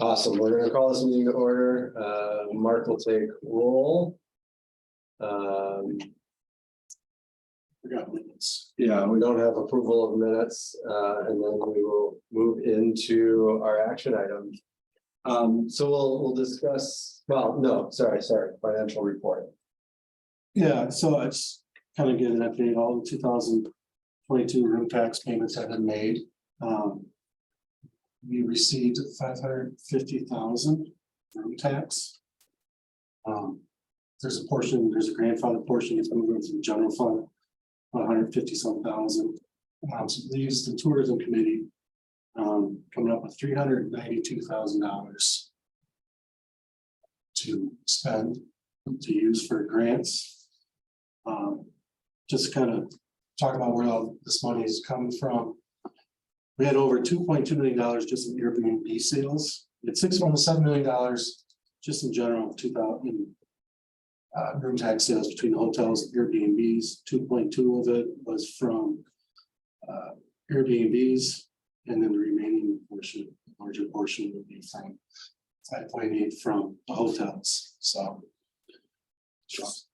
Awesome. We're going to call this meeting to order. Mark will take roll. Yeah, we don't have approval of minutes, and then we will move into our action item. So we'll discuss. Well, no, sorry, financial report. Yeah, so I just kind of get an update. All the 2022 room tax payments have been made. We received 550,000 room tax. There's a portion, there's a grandfather portion that's moving from general fund, 150-some thousand. So leaves the tourism committee coming up with $392,000 to spend, to use for grants. Just kind of talk about where all this money is coming from. We had over $2.2 million just in Airbnb sales. We had $6.7 million just in general 2000 room tax sales between the hotels and Airbnbs. 2.2 of it was from Airbnbs, and then the remaining portion, larger portion, would be from 5.8 from the hotels. So just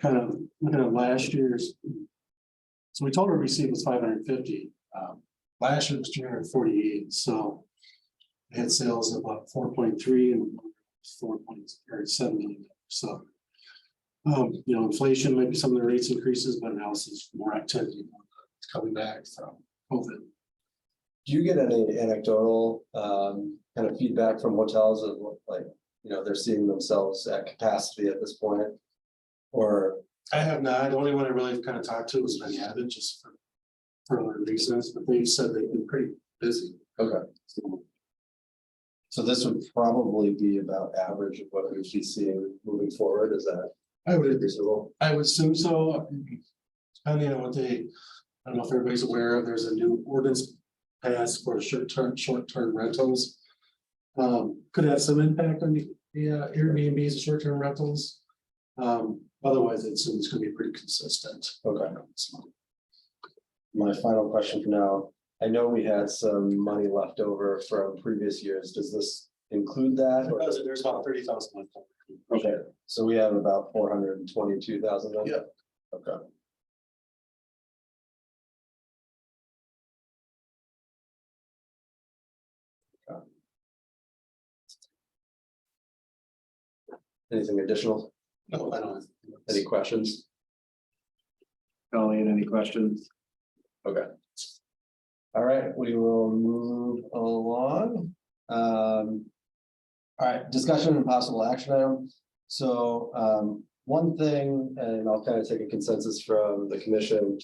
kind of looking at last year's. So we told her receipt was 550. Last year was 348. So they had sales of about 4.3 and 4.7 million. So you know, inflation might be some of the rates increases, but it also is more activity coming back from COVID. Do you get any anecdotal kind of feedback from hotels of what, like, you know, they're seeing themselves at capacity at this point? Or I have not. The only one I really kind of talked to was Benny Abbott, just for other reasons, but they said they've been pretty busy. okay. So this would probably be about average of what we should be seeing moving forward. Is that reasonable? I would assume so. Depending on what I don't know if everybody's aware of, there's a new ordinance passed for short-term rentals. Could have some impact on the Airbnbs and short-term rentals. Otherwise, it's going to be pretty consistent. Okay. My final question for now. I know we had some money left over from previous years. Does this include that? Or? There's about 30,000 left over. Okay, so we have about 422,000. Yeah. Okay. Anything additional? No, I don't. Any questions? Colleen, any questions? Okay. All right, we will move along. All right, discussion and possible action item. So one thing, and I'll kind of take a consensus from the commission.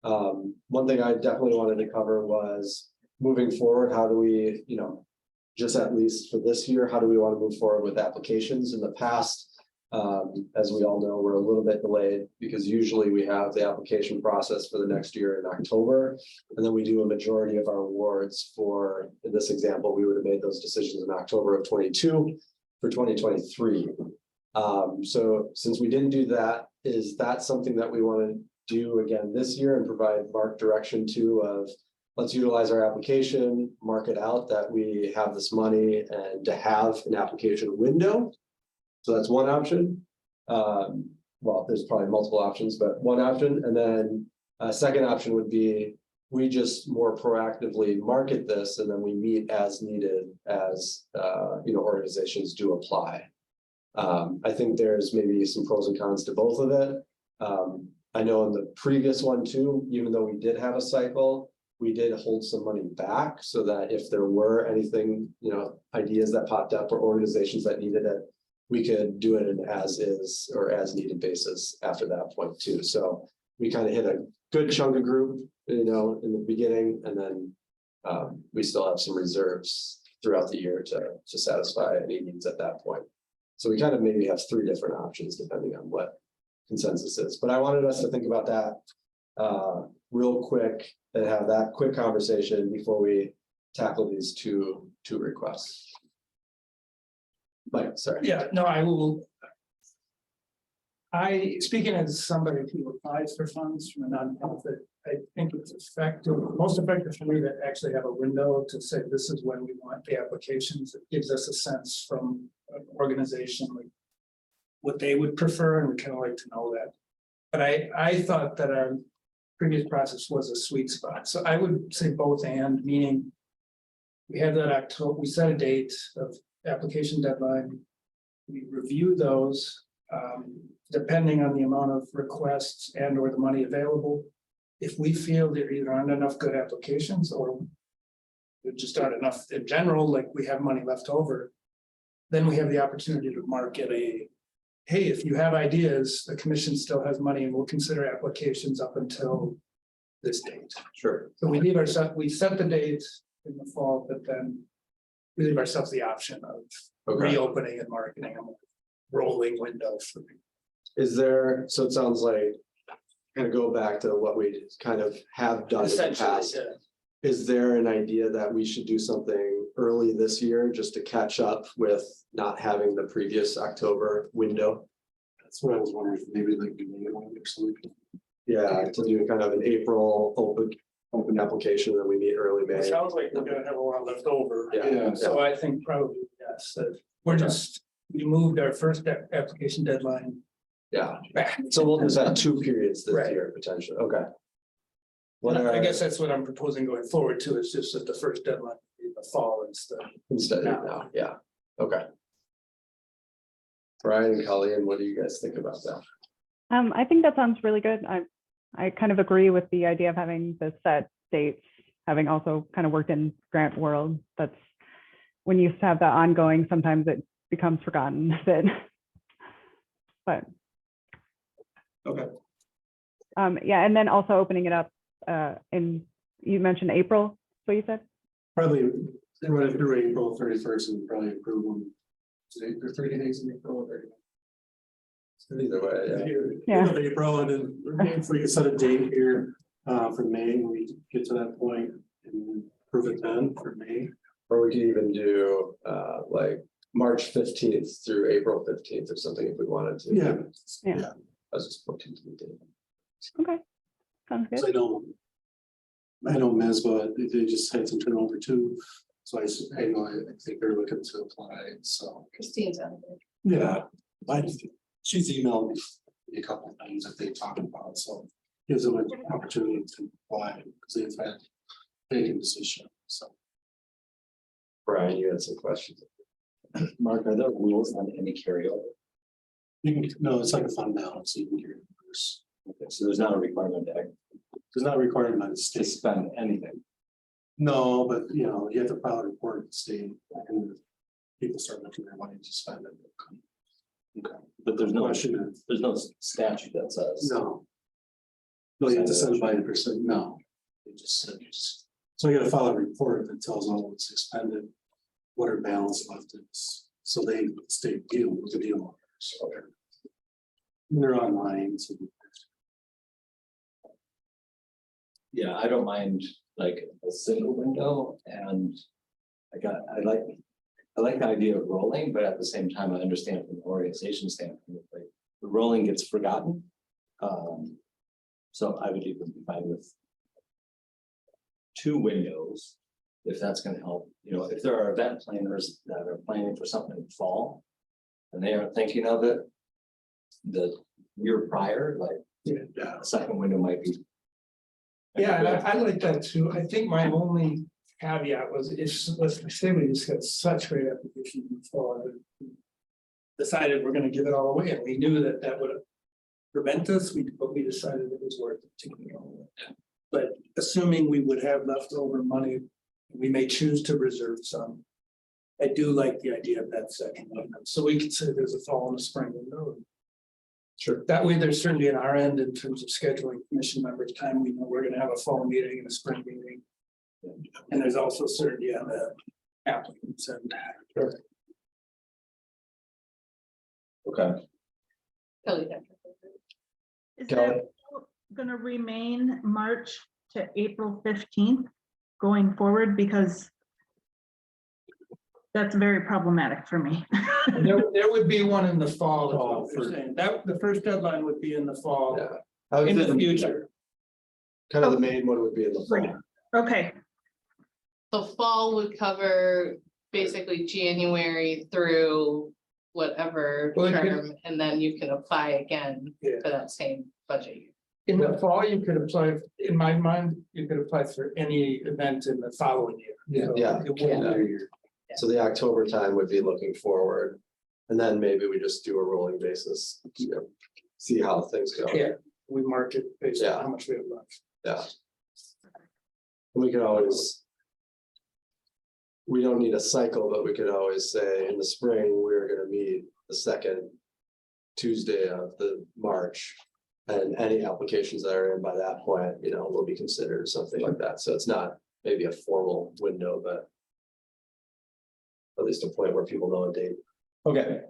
One thing I definitely wanted to cover was moving forward, how do we, you know, just at least for this year, how do we want to move forward with applications? In the past, as we all know, we're a little bit delayed because usually we have the application process for the next year in October, and then we do a majority of our awards for, in this example, we would have made those decisions in October of 22 for 2023. So since we didn't do that, is that something that we want to do again this year and provide Mark direction to of let's utilize our application, mark it out that we have this money and to have an application window? So that's one option. Well, there's probably multiple options, but one option. And then a second option would be we just more proactively market this and then we meet as needed as you know, organizations do apply. I think there's maybe some pros and cons to both of it. I know in the previous one too, even though we did have a cycle, we did hold some money back so that if there were anything, you know, ideas that popped up or organizations that needed it, we could do it in as is or as needed basis after that point too. So we kind of hit a good chunk of group, you know, in the beginning, and then we still have some reserves throughout the year to satisfy any needs at that point. So we kind of maybe have three different options depending on what consensus is. But I wanted us to think about that real quick and have that quick conversation before we tackle these two requests. Mike, sorry. Yeah, no, I will. Speaking as somebody who applies for funds from a nonprofit, I think it's effective, most effective for me to actually have a window to say this is when we want the applications. It gives us a sense from an organization like what they would prefer, and we kind of like to know that. But I thought that our previous process was a sweet spot, so I would say both and, meaning we have that October, we set a date of application deadline. We review those, depending on the amount of requests and or the money available. If we feel there either aren't enough good applications or there just aren't enough in general, like we have money left over, then we have the opportunity to market a, hey, if you have ideas, the commission still has money and we'll consider applications up until this date. Sure. So we leave ourselves, we set the date in the fall, but then we leave ourselves the option of Okay. reopening and marketing a rolling window for me. Is there, so it sounds like, kind of go back to what we kind of have done in the Essentially, past. yeah. Is there an idea that we should do something early this year just to catch up with not having the previous October window? That's what I was wondering, if maybe like May one or something. Yeah, to do kind of an April open application, and we meet early It May. sounds like we're gonna have a lot left over. Yeah. So I think probably, yes, that we're just, we moved our first application deadline Yeah, back. so we'll just have two periods this Right. year potentially, okay. I guess that's what I'm proposing going forward too, is just that the first deadline be the fall instead. Instead of now, yeah, okay. Brian and Kelly, and what do you guys think about that? I think that sounds really good. I kind of agree with the idea of having the set dates, having also kind of worked in grant world. That's when you have that ongoing, sometimes it becomes forgotten a bit. But Okay. yeah, and then also opening it up in, you mentioned April, what you said? Probably run it through April 31st and probably approve them. Today, or 30 days in April. Or 30. Either way, Yeah. End of April, and then if we could set a date here for May, when we get to that point and approve it then for May. or we could even do like March 15th through April 15th or something if we wanted to. Yeah. Yeah. I was just pointing to the date. Okay, sounds good. So I know MESBA, they just had some turnover too. So I think they're looking to apply, so. Christine's on it. Yeah, she's emailed me a couple of things that they talked about, so gives them an opportunity to apply because they've had vacant position, so. Brian, you had some questions. Mark, are there rules on any carryover? You can, no, it's like a fund balance, so you can carry it first. Okay, so there's not a requirement to It's not required by the to state. spend anything. No, but you know, you have to file a report to the state and people start looking at money to spend it. Okay, but there's no Question is, there's no statute that says. no. No, you have to send by the percent, no. They just said, so you gotta file a report that tells all what's expended, what our balance left is, so they state deal with the deal. So they're online, so. Yeah, I don't mind like a single window and I like the idea of rolling, but at the same time, I understand from the organization standpoint, like the rolling gets forgotten. So I would even be fine with two windows, if that's gonna help. You know, if there are event planners that are planning for something in the fall and they aren't thinking of it the year prior, like Yeah. a second window might be. Yeah, and I like that too. I think my only caveat was if, let's say we just got such great application before. Decided we're gonna give it all away, and we knew that that would prevent us, but we decided it was worth it to give it all away. But assuming we would have leftover money, we may choose to reserve some. I do like the idea of that second window, so we could say there's a fall and a spring window. Sure. That way, there's certainty on our end in terms of scheduling commission members' time. We know we're gonna have a fall meeting and a spring meeting. And there's also certainty on the applicants and. Okay, Kelly, Is Kelly? that gonna remain March to April 15th going forward? Because that's very problematic for me. There would be one in the fall, is what we're saying. That, the first deadline would be in the fall, yeah. I was in the thinking- future. kind of the main one would be in the fall. Okay, So fall would cover basically January through whatever Well, it could- term, and then you can apply again Yeah. for that same budget year. In the fall, you could apply, in my mind, you could apply for any event in the following year. Yeah. So Yeah. it wouldn't- So the October time would be looking forward. And then maybe we just do a rolling basis, you know, see how things go. Yeah, we mark it based Yeah. on how much we have left. Yeah. We could always. We don't need a cycle, but we could always say in the spring, we're gonna meet the second Tuesday of the March. And any applications that are in by that point, you know, will be considered or something like that. So it's not maybe a formal window, but. At least a point where people know a date. Okay.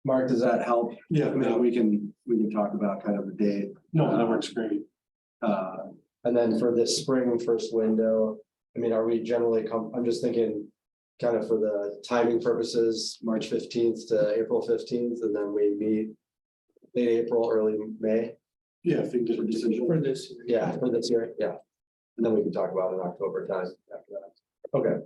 Mark, does that help? Yeah, I mean, we can talk about kind of the date. no, that works great. And then for this spring first window, I mean, are we generally I'm just thinking. Kind of for the timing purposes, March 15th to April 15th, and then we meet. Late April, early May, Yeah, if you can get a decision. For this. year. yeah, for this year, yeah. And then we can talk about it in October time after that. Okay.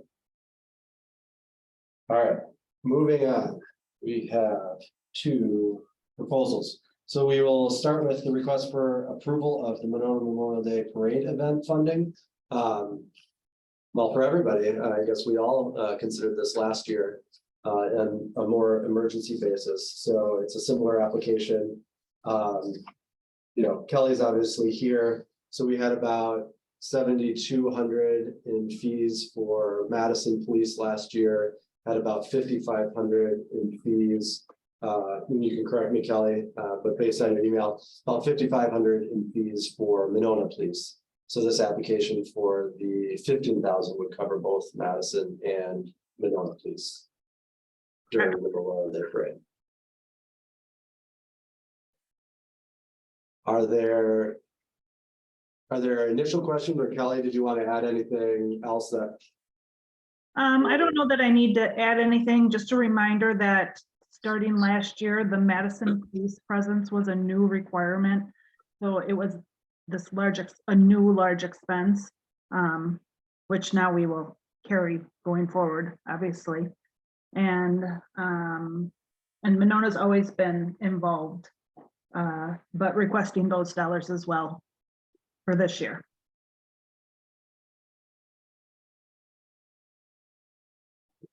All right, moving on, we have two proposals. So we will start with the request for approval of the Monona Memorial Day Parade event funding. Well, for everybody, I guess we all considered this last year. And a more emergency basis, so it's a similar application. You know, Kelly's obviously here, so we had about 7,200 in fees for Madison Police last year. Had about 5,500 in fees. And you can correct me, Kelly, but based on your email, about 5,500 in fees for Monona Police. So this application for the 15,000 would cover both Madison and Monona Police. During the Memorial Day Parade. Are there initial questions, or Kelly, did you want to add anything else that? I don't know that I need to add anything, just a reminder that starting last year, the Madison police presence was a new requirement. So it was this a new large expense, which now we will carry going forward, obviously. And Monona's always been involved, but requesting those dollars as well for this year.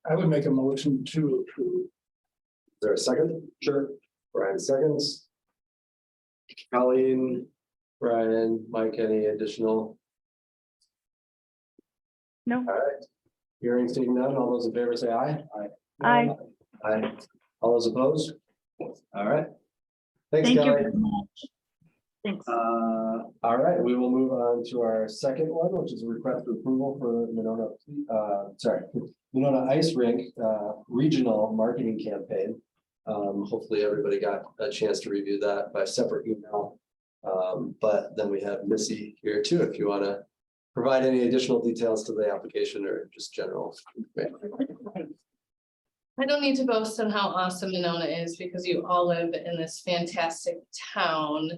I would make a motion to approve. Is there a second? Sure. Brian seconds. Colleen, Brian, Mike, any additional? No, All right. Hearing seeing none, all those in favor say aye. Aye. Aye. All those opposed? All right. Thanks, Thank you Kelly. very much. Thanks. All right, we will move on to our second one, which is a request for approval for Monona Ice Rink, regional marketing campaign. Hopefully everybody got a chance to review that by separate email. But then we have Missy here too, if you want to provide any additional details to the application or just general. I don't need to boast on how awesome Monona is because you all live in this fantastic town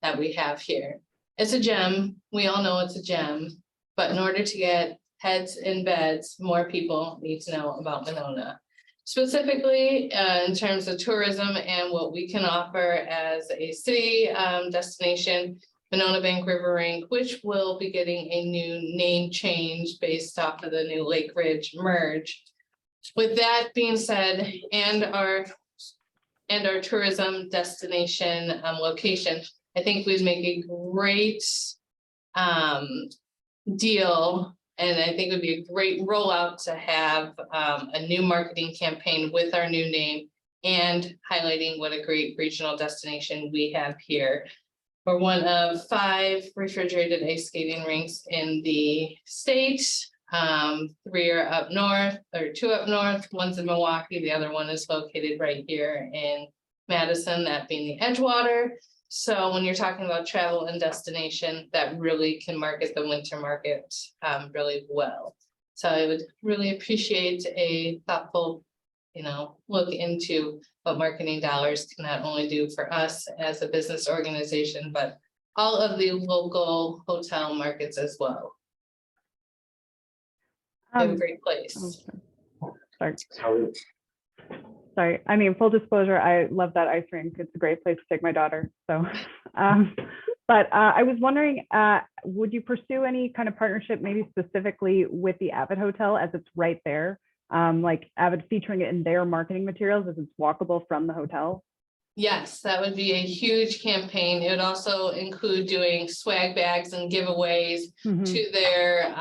that we have here. It's a gem. We all know it's a gem, but in order to get heads in beds, more people need to know about Monona. Specifically, in terms of tourism and what we can offer as a city destination, Monona Bank River Rink, which will be getting a new name change based off of the new Lake Ridge merge. With that being said, and our tourism destination location, I think we'd make a great deal. And I think it would be a great rollout to have a new marketing campaign with our new name and highlighting what a great regional destination we have here. We're one of 5 refrigerated ice skating rinks in the state. 3 are up north, or 2 up north, one's in Milwaukee, the other one is located right here in Madison, that being the Edgewater. So when you're talking about travel and destination, that really can market the winter market really well. So I would really appreciate a thoughtful, look into what marketing dollars can not only do for us as a business organization, but all of the local hotel markets as well. They have a great place. Sorry. Sorry, I mean, full disclosure, I love that ice rink. It's a great place to take my daughter, so. But I was wondering, would you pursue any kind of partnership, maybe specifically with the Avid Hotel as it's right there? Like Avid featuring it in their marketing materials as it's walkable from the hotel? Yes, that would be a huge campaign. It would also include doing swag bags and giveaways Mhm. to their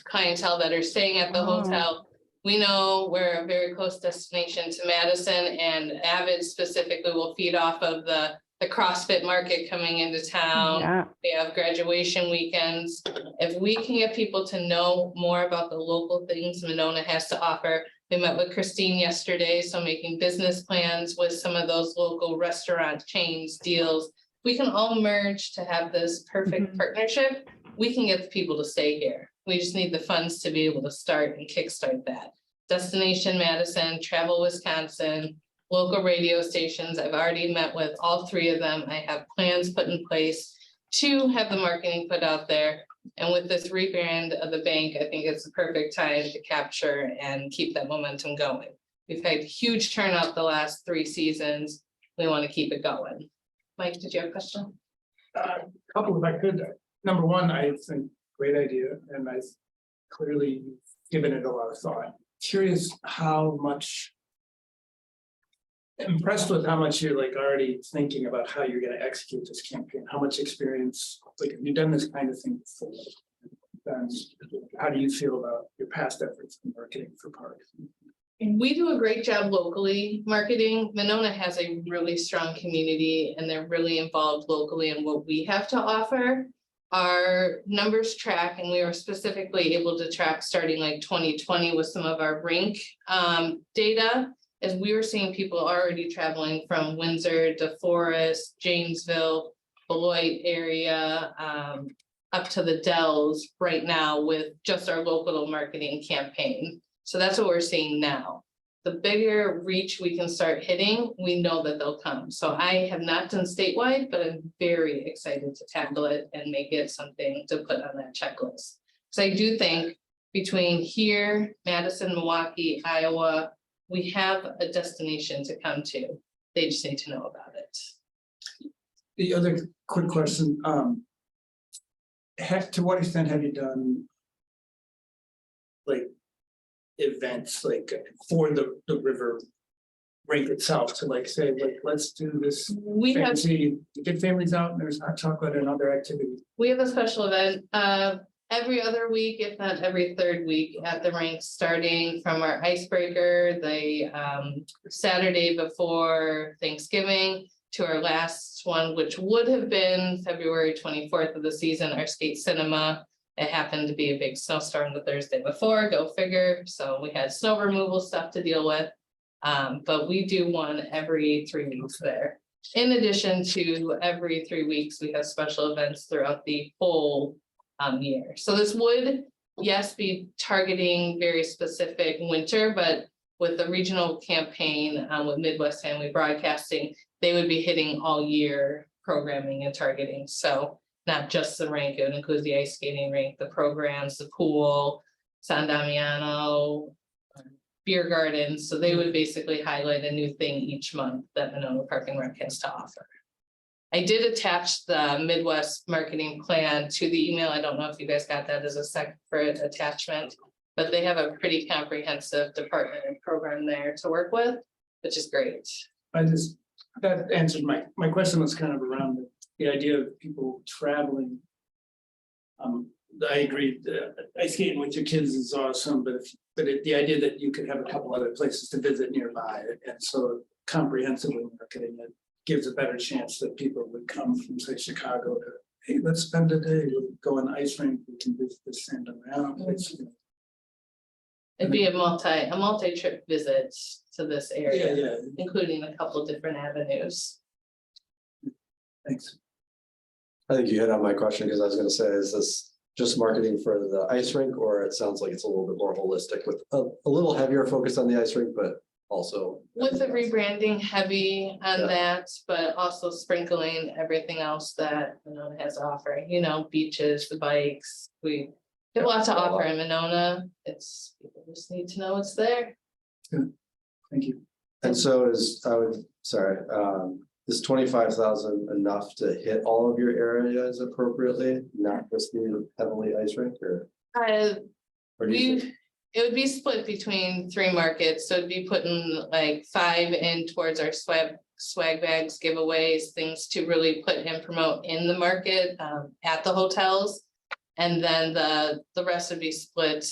clientele that are staying at the Oh. hotel. We know we're a very close destination to Madison, and Avid specifically will feed off of the CrossFit market coming into town. Yeah, We have graduation weekends. If we can get people to know more about the local things Monona has to offer. We met with Christine yesterday, so making business plans with some of those local restaurant chains, deals. We can all merge to have this perfect Mhm. partnership. We can get the people to stay here. We just need the funds to be able to start and kickstart that. Destination Madison, Travel Wisconsin, local radio stations. I've already met with all three of them. I have plans put in place to have the marketing put out there. And with this rebrand of the bank, I think it's the perfect time to capture and keep that momentum going. We've had huge turnout the last 3 seasons. We want to keep it going. Mike, did you have a question? Couple if I could. Number one, I think great idea, and I've clearly given it a lot of thought. Curious how much. Impressed with how much you're like already thinking about how you're gonna execute this campaign, how much experience, like, have you done this kind of thing before? And how do you feel about your past efforts in marketing for parks? We do a great job locally marketing. Monona has a really strong community and they're really involved locally in what we have to offer. Our numbers track, and we were specifically able to track starting like 2020 with some of our rink data. As we were seeing people already traveling from Windsor, DeForest, Janesville, Beloit area, up to the Dells right now with just our local marketing campaign. So that's what we're seeing now. The bigger reach we can start hitting, we know that they'll come. So I have not done statewide, but I'm very excited to tackle it and make it something to put on that checklist. So I do think between here, Madison, Milwaukee, Iowa, we have a destination to come to. They just need to know about it. The other quick question, to what extent have you done like events like for the river rink itself to like say, like, let's do this We have fancy, get families out and there's hot chocolate and other activities. We have a special event every other week, if not every third week at the rink, starting from our icebreaker, the Saturday before Thanksgiving to our last one, which would have been February 24th of the season, our skate cinema. It happened to be a big snowstorm the Thursday before, go figure. So we had snow removal stuff to deal with. But we do one every 3 weeks there. In addition to every 3 weeks, we have special events throughout the whole year. So this would, yes, be targeting very specific winter, but with the regional campaign with Midwest Family Broadcasting, they would be hitting all year programming and targeting. So not just the rink, it would include the ice skating rink, the programs, the pool, San Damiano, beer gardens. So they would basically highlight a new thing each month that Monona Park and Rec has to offer. I did attach the Midwest marketing plan to the email. I don't know if you guys got that as a separate attachment, but they have a pretty comprehensive department and program there to work with, which is great. That answered my question was kind of around the idea of people traveling. I agree, ice skating with your kids is awesome, but the idea that you could have a couple other places to visit nearby, and so comprehensively marketing it gives a better chance that people would come from, say, Chicago to, hey, let's spend a day, we'll go on the ice rink, we can visit the San Damiano place. It'd be a multi-trip visit to this area, Yeah, including a couple different avenues. thanks. I think you hit on my question, because I was gonna say, is this just marketing for the ice rink, or it sounds like it's a little bit more holistic with a little heavier focus on the ice rink, but also. With the rebranding heavy Yeah. on that, but also sprinkling everything else that Monona has to offer, you know, beaches, the bikes. We have a lot to offer in Monona. It's, people just need to know it's there. Thank you. And so is 25,000 enough to hit all of your areas appropriately, not just the heavily ice rink or? Or do you think- It would be split between 3 markets, so it'd be putting like 5 in towards our swag bags, giveaways, things to really put and promote in the market at the hotels. And then the rest would be split,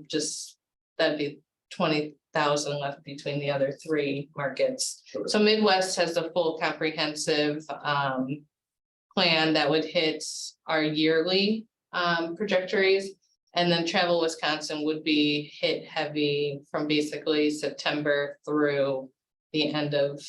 just that'd be 20,000 left between the other 3 markets. Okay. So Midwest has a full comprehensive plan that would hit our yearly trajectories. And then Travel Wisconsin would be hit heavy from basically September through the end of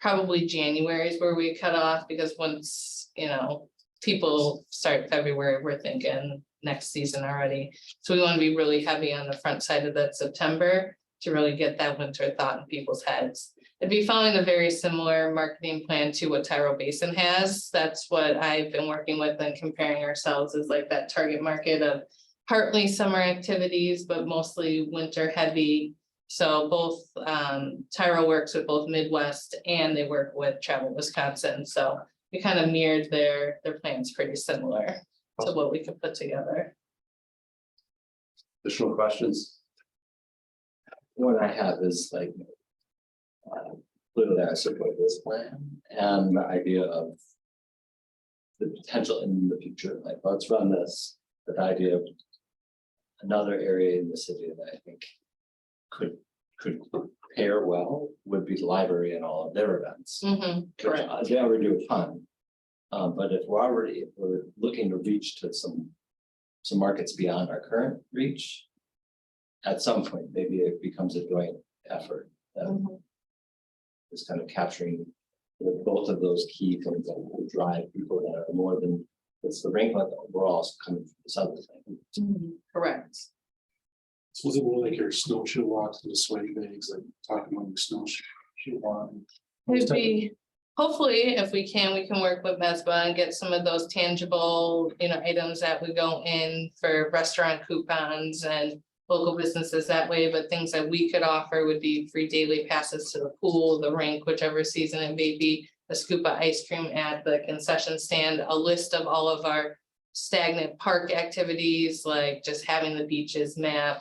probably January is where we cut off, because once, you know, people start February, we're thinking next season already. So we want to be really heavy on the front side of that September to really get that winter thought in people's heads. It'd be following a very similar marketing plan to what Tyrrell Basin has. That's what I've been working with and comparing ourselves as like that target market of partly summer activities, but mostly winter heavy. So both Tyrrell works with both Midwest and they work with Travel Wisconsin. So we kind of mirrored their plans pretty similar to what we could put together. Additional questions? What I have is like. Clearly I support this plan and the idea of. The potential in the future, like let's run this, with the idea of. Another area in the city that I think. Could pair well would be the library and all of their events. Mhm, Which, correct. they already do a ton. But if we're looking to reach to some markets beyond our current reach. At some point, maybe it becomes a joint effort that Mhm. is kind of capturing. Both of those key things that will drive people that are more than, it's the ring, but we're all coming from this other thing. Mhm, correct. So was it more like your snowshoe walks and the sweaty bags, like talking about your snowshoe walk? It'd be, hopefully, if we can work with MESBA and get some of those tangible, you know, items that would go in for restaurant coupons and local businesses that way, but things that we could offer would be free daily passes to the pool, the rink, whichever season it may be, a scoop of ice cream at the concession stand, a list of all of our stagnant park activities, like just having the beaches map.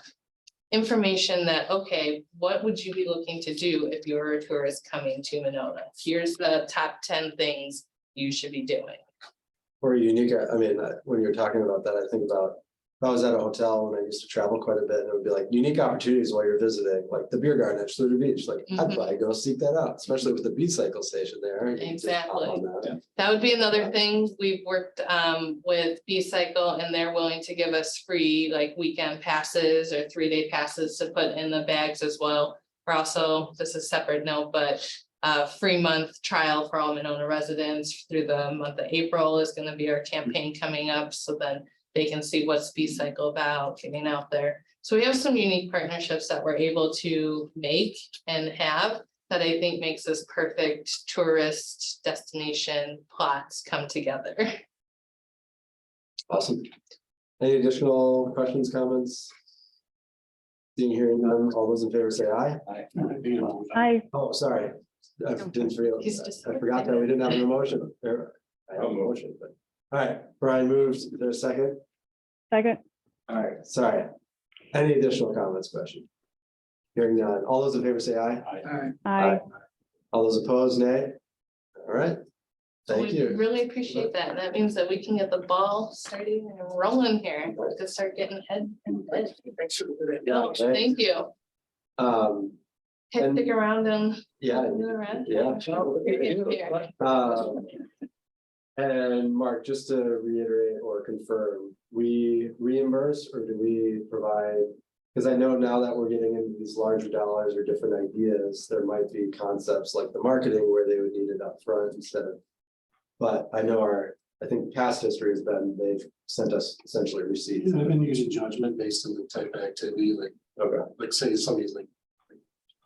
Information that, okay, what would you be looking to do if you're a tourist coming to Monona? Here's the top 10 things you should be doing. Or unique, I mean, when you're talking about that, I think about, if I was at a hotel and I used to travel quite a bit, and it would be like unique opportunities while you're visiting, like the beer garden at Schluter Beach, like I'd Mhm. probably go seek that out, especially with the B-cycle station there. You can just hop Exactly. on that. That would be another thing. We've worked with B-Cycle and they're willing to give us free like weekend passes or 3-day passes to put in the bags as well. We're also, this is a separate note, but free month trial for all Monona residents through the month of April is going to be our campaign coming up. So then they can see what's B-Cycle about, getting out there. So we have some unique partnerships that we're able to make and have that I think makes this perfect tourist destination plots come together. Awesome. Any additional questions, comments? Seeing, hearing none, all those in favor say aye. I, Oh, sorry. I didn't realize, He's just- I forgot that we didn't have an emotion. I have a motion, but, all right, Brian moves, is there a second? second, All right, sorry. Any additional comments, question? Hearing none, all those in favor say aye. I, All those opposed, nay? All right, thank We you. really appreciate that. That means that we can get the ball starting and rolling here. We can start getting head. No, thank you. Hey, And- stick around and. Yeah, yeah. And Mark, just to reiterate or confirm, we reimburse or do we provide? Because I know now that we're getting into these larger dollars or different ideas, there might be concepts like the marketing where they would need it up front instead of. But I know I think past history has been, they've sent us essentially receipts. I've been using judgment based on the type of activity, Okay, like say somebody's like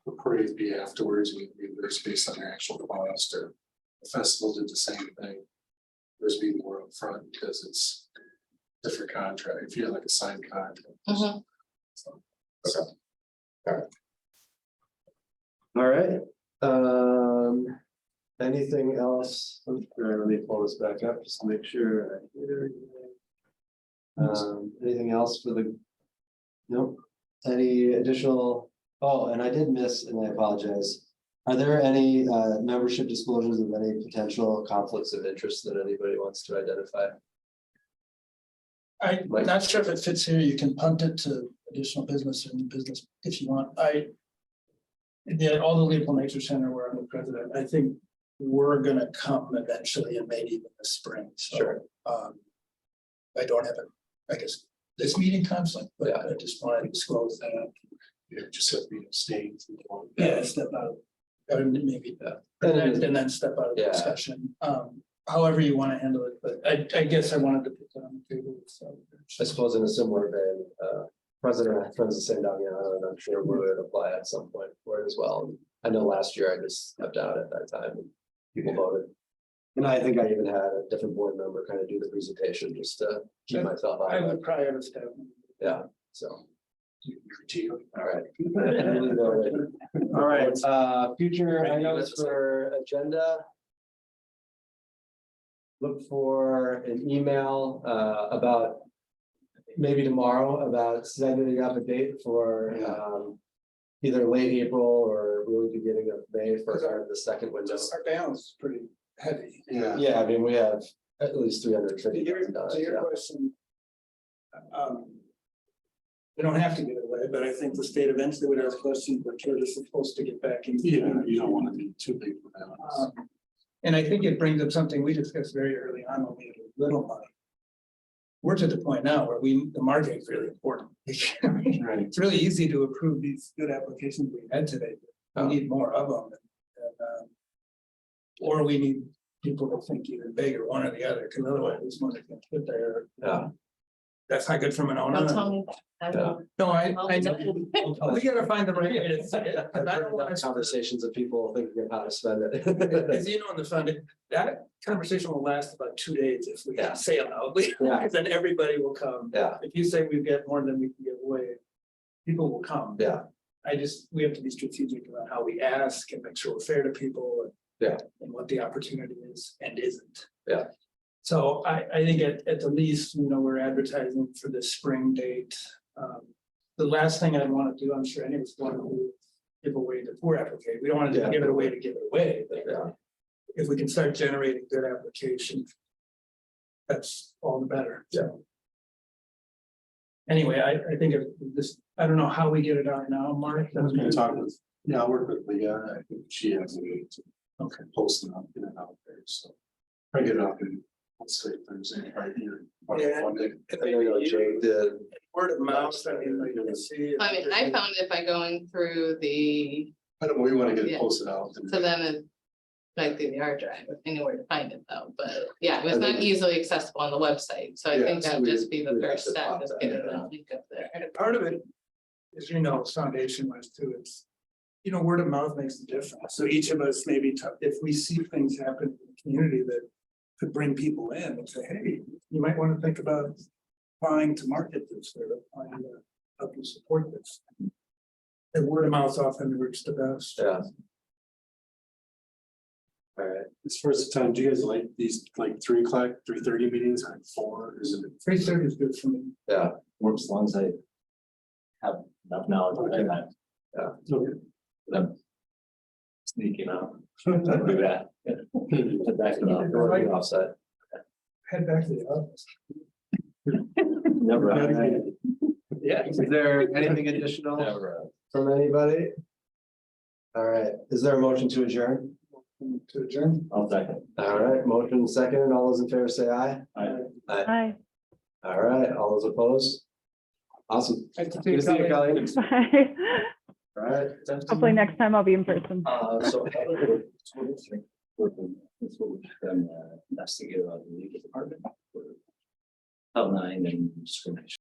the parade be afterwards and reimburse based on their actual cost, or the festival did the same thing. There's be more upfront because it's different contract, if you have like a signed contract. Mhm. So, All right, anything else? Let me pull this back up just to make sure. I hear you. Anything else for the? Nope. Any additional? Oh, and I did miss, and I apologize. Are there any membership disclosures of any potential conflicts of interest that anybody wants to identify? I'm not sure if it fits here. You can punt it to additional business or new business if you want. All the Leopold Nature Center where I'm the president, I think we're gonna come eventually and maybe even this spring. So, Sure. I don't have I guess, this meeting conflict, but Yeah. I just wanted to disclose that. yeah, just have to be staying. Yeah, step out. Or maybe, And and then step out of the Yeah. discussion. However you want to handle it, but I guess I wanted to put that on the table, so. I suppose in a similar vein, President runs the same down the island, and I'm sure we would apply at some point for it as well. I know last year I just stepped out at that time and people voted. And I think I even had a different board member kind of do the presentation just to keep myself out I of it. would probably understand. Yeah, so, all right. All All right, future items for agenda. Look for an email about maybe tomorrow about setting up a date for either late April or really beginning of May for the second window. Our balance is pretty heavy. Yeah. Yeah, I mean, we have at least $350,000. To your Yeah. question. We don't have to give it away, but I think the state eventually would ask questions, but we're just supposed to get back into. Yeah, you don't want to be too big for that. And I think it brings up something we discussed very early on when we had little money. We're to the point now where the marketing is really important. Right. It's really easy to approve these good applications we had today. We need more of them. Or we need people to think even bigger, one or the other, because otherwise this money can sit there. Yeah. That's not good from an owner. Don't tell me that. I don't- No, I I'll know. do We gotta find the right way to say it. 'cause I've I heard don't want about us- conversations of people thinking of how to spend it. As you know, in the fund, that conversation will last about 2 days if we Yeah. say it loudly, Yeah. because then everybody will come. Yeah, If you say we've got more than we can give away, people will come. yeah, We have to be strategic about how we ask and make sure we're fair to people. Yeah. And what the opportunity is and isn't. Yeah. So I think at the least, we're advertising for the spring date. The last thing I'd want to do, I'm sure any of us want to do, give away the poor application. We don't want to Yeah. give it away to give it away, but yeah, if we can start generating good applications. That's all the better. Yeah. Anyway, I think if this, I don't know how we get it out now, Mark. I was gonna talk with, yeah, I'll work with Leah. I think she has a way to post it up, get it out there, so. I get it out in, let's say Thursday, right here. Yeah. Monday. And I maybe know you- Jake did. Word of mouth, I mean, like, you can see. I mean, I found it by going through the, I don't, we wanna get it Yeah. posted out. so then it's like through the hard drive, if anywhere to find it though, but yeah, it was I not think- easily accessible on the website, so I Yeah, think so that'd we- just be the we'd have first to step, pop is that, get yeah. a link up there. And part of it, as you know, foundation wise too, it's, word of mouth makes a difference. So each of us maybe, if we see things happen in the community that could bring people in and say, hey, you might want to think about applying to market this or applying to help you support this. And word of mouth often works the best. Yeah. All right, As far as the time, do you guys like these, like 3:00, 3:30 meetings, or 4, is it? 3:30 is good for me. yeah, Works as long as I have enough knowledge. Okay. Okay. I'm sneaking out. Do that. Back it up. we're offset. Head back to the office. Never. Yeah. Is there anything additional Never. from anybody? All right, is there a motion to adjourn? To adjourn. I'll second. All right, motion second, all those in favor say aye. Hi. All right, all those opposed? Awesome. Good to Good to see you, Kelly. Bye. All right. Hopefully next time I'll be in person. So. Investigate about the legal department. For L9 and discrimination.